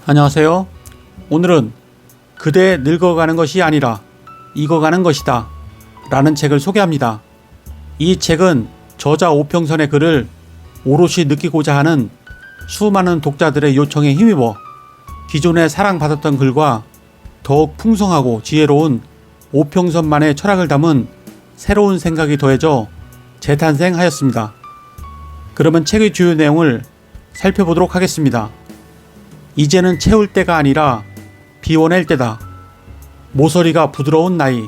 안녕하세요. 오늘은 그대 늙어가는 것이 아니라 익어가는 것이다 라는 책을 소개합니다. 이 책은 저자 오평선의 글을 오롯이 느끼고자 하는 수많은 독자들의 요청에 힘입어 기존에 사랑받았던 글과 더욱 풍성하고 지혜로운 오평선만의 철학을 담은 새로운 생각이 더해져 재탄생하였습니다. 그러면 책의 주요 내용을 살펴보도록 하겠습니다. 이제는 채울 때가 아니라 비워낼 때다. 모서리가 부드러운 나이.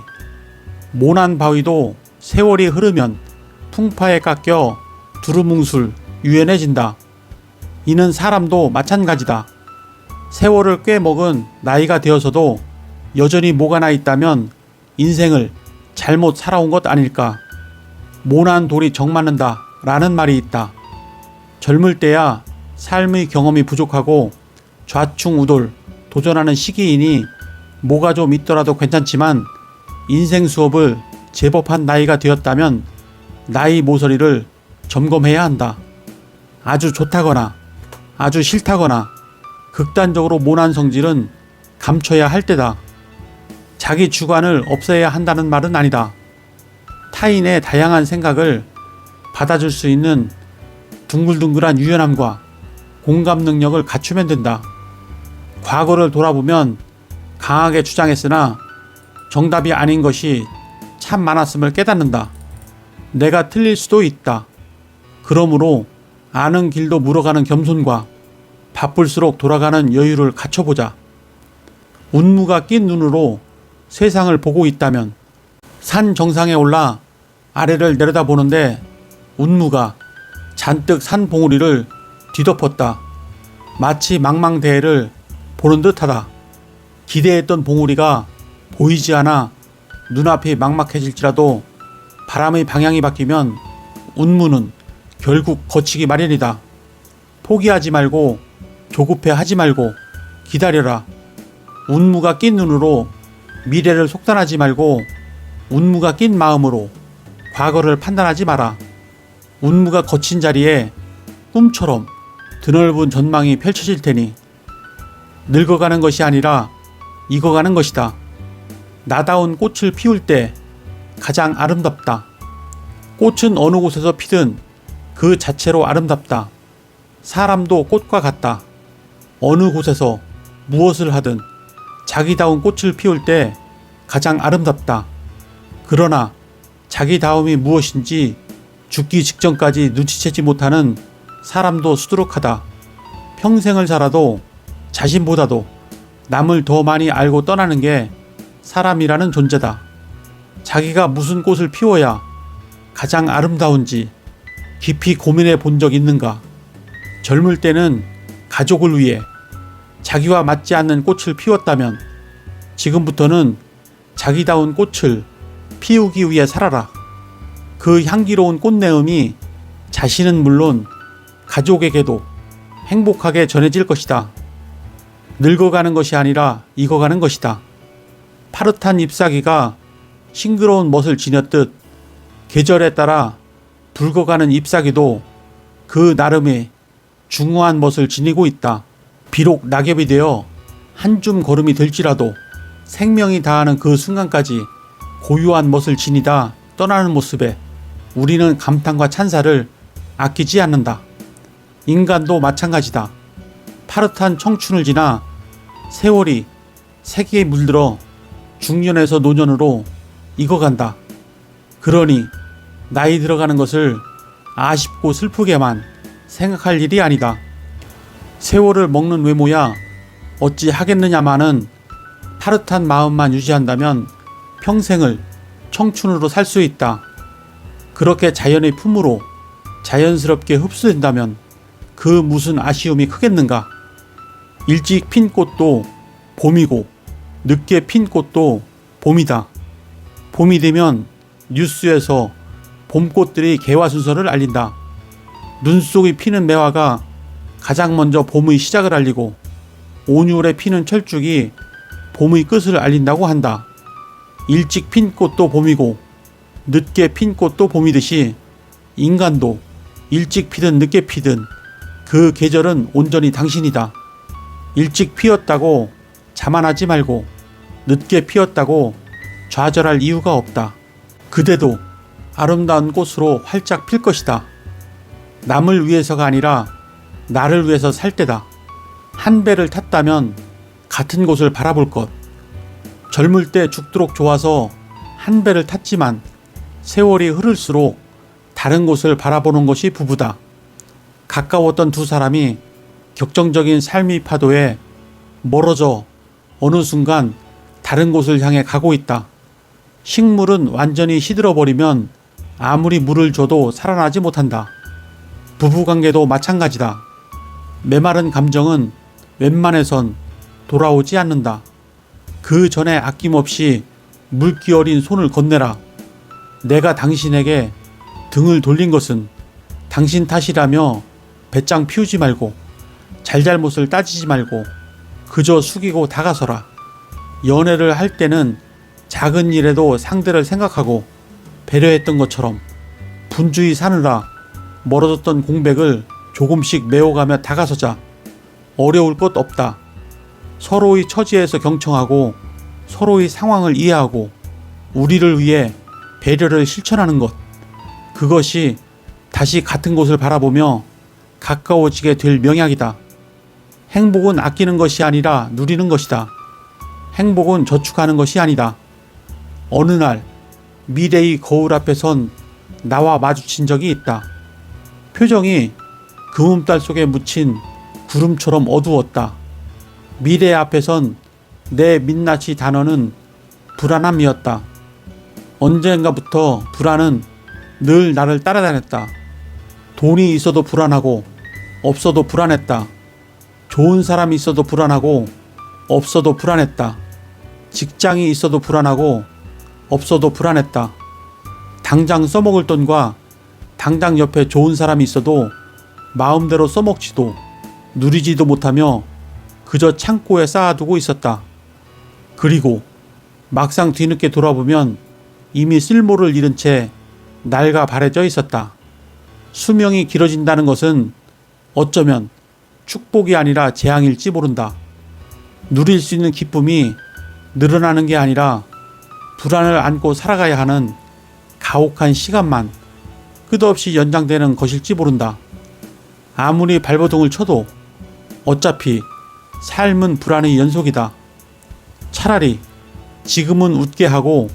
모난 바위도 세월이 흐르면 풍파에 깎여 두루뭉술 유연해진다. 이는 사람도 마찬가지다. 세월을 꽤 먹은 나이가 되어서도 여전히 모가 나 있다면 인생을 잘못 살아온 것 아닐까. 모난 돌이 정 맞는다 라는 말이 있다. 젊을 때야 삶의 경험이 부족하고 좌충우돌 도전하는 시기이니 뭐가 좀 있더라도 괜찮지만 인생 수업을 제법 한 나이가 되었다면 나이 모서리를 점검해야 한다. 아주 좋다거나 아주 싫다거나 극단적으로 모난 성질은 감춰야 할 때다. 자기 주관을 없애야 한다는 말은 아니다. 타인의 다양한 생각을 받아줄 수 있는 둥글둥글한 유연함과 공감 능력을 갖추면 된다. 과거를 돌아보면 강하게 주장했으나 정답이 아닌 것이 참 많았음을 깨닫는다. 내가 틀릴 수도 있다. 그러므로 아는 길도 물어가는 겸손과 바쁠수록 돌아가는 여유를 갖춰보자. 운무가 낀 눈으로 세상을 보고 있다면 산 정상에 올라 아래를 내려다보는데 운무가 잔뜩 산 봉우리를 뒤덮었다. 마치 망망대해를 보는 듯하다. 기대했던 봉우리가 보이지 않아 눈앞이 막막해질지라도 바람의 방향이 바뀌면 운무는 결국 거치기 마련이다. 포기하지 말고 조급해하지 말고 기다려라. 운무가 낀 눈으로 미래를 속단하지 말고 운무가 낀 마음으로 과거를 판단하지 마라. 운무가 거친 자리에 꿈처럼 드넓은 전망이 펼쳐질 테니 늙어가는 것이 아니라 익어가는 것이다. 나다운 꽃을 피울 때 가장 아름답다. 꽃은 어느 곳에서 피든 그 자체로 아름답다. 사람도 꽃과 같다. 어느 곳에서 무엇을 하든 자기다운 꽃을 피울 때 가장 아름답다. 그러나 자기다움이 무엇인지 죽기 직전까지 눈치채지 못하는 사람도 수두룩하다. 평생을 살아도 자신보다도 남을 더 많이 알고 떠나는 게 사람이라는 존재다. 자기가 무슨 꽃을 피워야 가장 아름다운지 깊이 고민해 본 적 있는가? 젊을 때는 가족을 위해 자기와 맞지 않는 꽃을 피웠다면 지금부터는 자기다운 꽃을 피우기 위해 살아라. 그 향기로운 꽃내음이 자신은 물론 가족에게도 행복하게 전해질 것이다. 늙어가는 것이 아니라 익어가는 것이다. 파릇한 잎사귀가 싱그러운 멋을 지녔듯 계절에 따라 붉어가는 잎사귀도 그 나름의 중후한 멋을 지니고 있다. 비록 낙엽이 되어 한 줌 걸음이 될지라도 생명이 다하는 그 순간까지 고유한 멋을 지니다 떠나는 모습에 우리는 감탄과 찬사를 아끼지 않는다. 인간도 마찬가지다. 파릇한 청춘을 지나 세월이 세기에 물들어 중년에서 노년으로 익어간다. 그러니 나이 들어가는 것을 아쉽고 슬프게만 생각할 일이 아니다. 세월을 먹는 외모야 어찌 하겠느냐마는 파릇한 마음만 유지한다면 평생을 청춘으로 살 수 있다. 그렇게 자연의 품으로 자연스럽게 흡수된다면 그 무슨 아쉬움이 크겠는가. 일찍 핀 꽃도 봄이고 늦게 핀 꽃도 봄이다. 봄이 되면 뉴스에서 봄꽃들이 개화 순서를 알린다. 눈 속에 피는 매화가 가장 먼저 봄의 시작을 알리고 온유울에 피는 철쭉이 봄의 끝을 알린다고 한다. 일찍 핀 꽃도 봄이고 늦게 핀 꽃도 봄이듯이 인간도 일찍 피든 늦게 피든 그 계절은 온전히 당신이다. 일찍 피었다고 자만하지 말고 늦게 피었다고 좌절할 이유가 없다. 그대도 아름다운 꽃으로 활짝 필 것이다. 남을 위해서가 아니라 나를 위해서 살 때다. 한 배를 탔다면 같은 곳을 바라볼 것. 젊을 때 죽도록 좋아서 한 배를 탔지만 세월이 흐를수록 다른 곳을 바라보는 것이 부부다. 가까웠던 두 사람이 격정적인 삶의 파도에 멀어져 어느 순간 다른 곳을 향해 가고 있다. 식물은 완전히 시들어버리면 아무리 물을 줘도 살아나지 못한다. 부부관계도 마찬가지다. 메마른 감정은 웬만해선 돌아오지 않는다. 그 전에 아낌없이 물기 어린 손을 건네라. 내가 당신에게 등을 돌린 것은 당신 탓이라며 배짱 피우지 말고 잘잘못을 따지지 말고 그저 숙이고 다가서라. 연애를 할 때는 작은 일에도 상대를 생각하고 배려했던 것처럼 분주히 사느라 멀어졌던 공백을 조금씩 메워가며 다가서자. 어려울 것 없다. 서로의 처지에서 경청하고 서로의 상황을 이해하고 우리를 위해 배려를 실천하는 것. 그것이 다시 같은 곳을 바라보며 가까워지게 될 명약이다. 행복은 아끼는 것이 아니라 누리는 것이다. 행복은 저축하는 것이 아니다. 어느 날 미래의 거울 앞에 선 나와 마주친 적이 있다. 표정이 금음달 속에 묻힌 구름처럼 어두웠다. 미래 앞에선 내 민낯이 단어는 불안함이었다. 언젠가부터 불안은 늘 나를 따라다녔다. 돈이 있어도 불안하고 없어도 불안했다. 좋은 사람이 있어도 불안하고 없어도 불안했다. 직장이 있어도 불안하고 없어도 불안했다. 당장 써먹을 돈과 당장 옆에 좋은 사람이 있어도 마음대로 써먹지도 누리지도 못하며 그저 창고에 쌓아두고 있었다. 그리고 막상 뒤늦게 돌아보면 이미 쓸모를 잃은 채 낡아 바래져 있었다. 수명이 길어진다는 것은 어쩌면 축복이 아니라 재앙일지 모른다. 누릴 수 있는 기쁨이 늘어나는 게 아니라 불안을 안고 살아가야 하는 가혹한 시간만 끝없이 연장되는 것일지 모른다. 아무리 발버둥을 쳐도 어차피 삶은 불안의 연속이다. 차라리 지금은 웃게 하고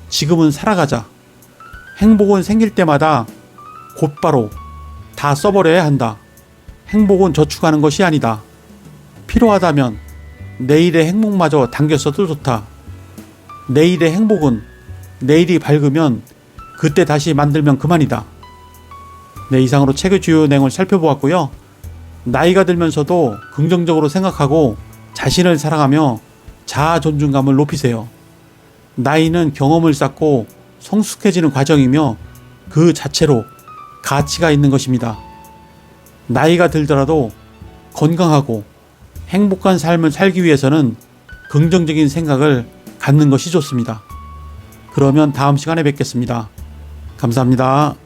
지금은 살아가자. 행복은 생길 때마다 곧바로 다 써버려야 한다. 행복은 저축하는 것이 아니다. 필요하다면 내일의 행복마저 당겼어도 좋다. 내일의 행복은 내일이 밝으면 그때 다시 만들면 그만이다. 네, 이상으로 책의 주요 내용을 살펴보았고요. 나이가 들면서도 긍정적으로 생각하고 자신을 사랑하며 자아 존중감을 높이세요. 나이는 경험을 쌓고 성숙해지는 과정이며 그 자체로 가치가 있는 것입니다. 나이가 들더라도 건강하고 행복한 삶을 살기 위해서는 긍정적인 생각을 갖는 것이 좋습니다. 그러면 다음 시간에 뵙겠습니다. 감사합니다.